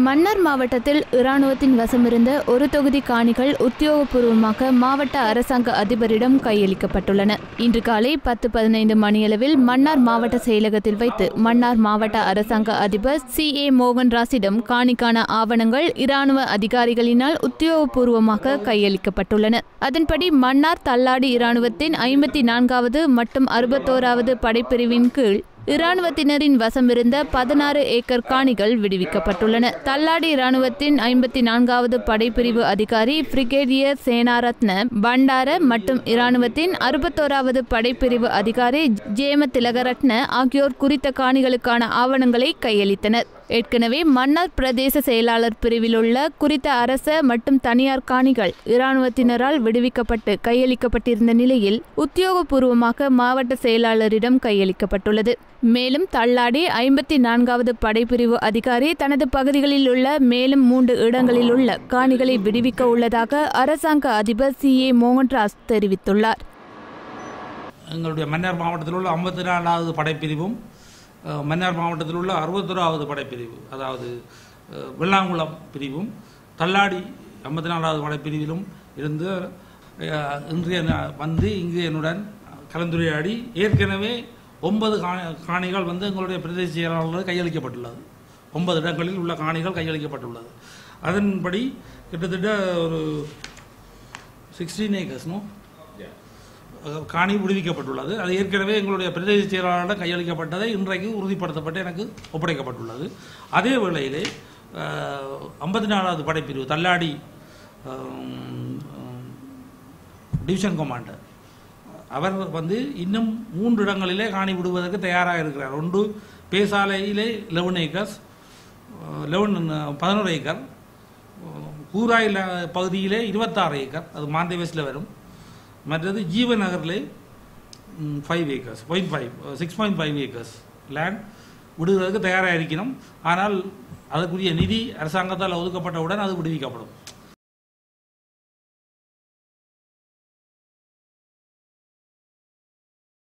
மன்னார் மாவட்டத்தில் இராணுவத்தின் வசமிருந்த ஒரு தொகுதி காணிகள் உத்தியோகபூர்வமாக மாவட்ட அரசாங்க அதிபரிடம் கையளிக்கப்பட்டுள்ளன. இன்று காலை 10:15 மணியளவில் மன்னார் மாவட்ட செயலகத்தில் வைத்து மன்னார் மாவட்ட அரசாங்க அதிபர் CA மோகன்ராசிடம் காணிக்கான ஆவணங்கள் இராணுவ அதிகாரிகளினால் உத்தியோகபூர்வமாக கையளிக்கப்பட்டுள்ளன. அதன்படி மன்னார் தள்ளாடி இராணுவத்தின் 54வது மற்றும் 61வது படைப்பிரிவின் கீழ் இராணுவத்தினரின் வசமிருந்த 16 ஏக்கர் காணிகள் விடுவிக்கப்பட்டுள்ளன. தள்ளாடி இராணுவத்தின் 54வது படைப்பிரிவு அதிகாரி பிரிகேடியர் சேனாரத்ன பண்டார மற்றும் இராணுவத்தின் 61வது படைப்பிரிவு அதிகாரி ஜேம திலகரட்ன ஆகியோர் குறித்த காணிகளுக்கான ஆவணங்களை கையளித்தனர். ஏற்கனவே மன்னார் பிரதேச செயலாளர் பிரிவில் உள்ள குறித்த அரச மற்றும் தனியார் காணிகள் இராணுவத்தினரால் விடுவிக்கப்பட்டு கையளிக்கப்பட்டிருந்த நிலையில் உத்தியோகபூர்வமாக மாவட்ட செயலாளரிடம் கையளிக்கப்பட்டுள்ளது. மேலும் தள்ளாடி 54வது படைப்பிரிவு அதிகாரி தனது பகுதிகளில் உள்ள மேலும் 3 இடங்களில் உள்ள காணிகளை விடுவிக்க உள்ளதாக அரசாங்க அதிபர் CA மோகன்ராஜ் தெரிவித்துள்ளார். எங்களுடைய மன்னார் மாவட்டத்தில் உள்ள 54வது படைப்பிரிவும் மன்னார் மாவட்டத்தில் உள்ள 61வது படைப்பிரிவு அதாவது வெள்ளாங்குளம் பிரிவும் தள்ளாடி 54வது படைப்பிரிவிலும் இருந்து இன்றைய வந்து இங்கு என்னுடன் கலந்துரையாடி ஏற்கனவே 9 காணிகள் வந்து எங்களுடைய பிரதேச செயலாளர்கள் கையளிக்கப்பட்டுள்ளது. 9 இடங்களில் உள்ள காணிகள் கையளிக்கப்பட்டுள்ளது. அதன்படி கிட்டத்தட்ட ஒரு 16 ஏக்கர்ஸ் காணி விடுவிக்கப்பட்டுள்ளது. அது ஏற்கனவே எங்களுடைய பிரதேச செயலாளரிடம் கையளிக்கப்பட்டதை இன்றைக்கு உறுதிப்படுத்தப்பட்டு எனக்கு ஒப்படைக்கப்பட்டுள்ளது. அதே வேளையிலே 54வது படைப்பிரிவு தள்ளாடி டிவிஷன் கமாண்டர் அவர் வந்து இன்னும் 3 இடங்களிலே காணி விடுவதற்கு தயாராக இருக்கிறார். ஒன்று பேசாலையிலே 11 ஏக்கர்ஸ் 11 ஏக்கர், கூராயில் பகுதியிலே 26 ஏக்கர், அது மாந்தை வெஸ்டில் வரும். மற்றது ஜீவநகரிலே 5 ஏக்கர்ஸ் 6.5 ஏக்கர்ஸ் லேண்ட் விடுவதற்கு தயாராக இருக்கணும். ஆனால் அதற்குரிய நிதி அரசாங்கத்தால் ஒதுக்கப்பட்டவுடன் அது விடுவிக்கப்படும்.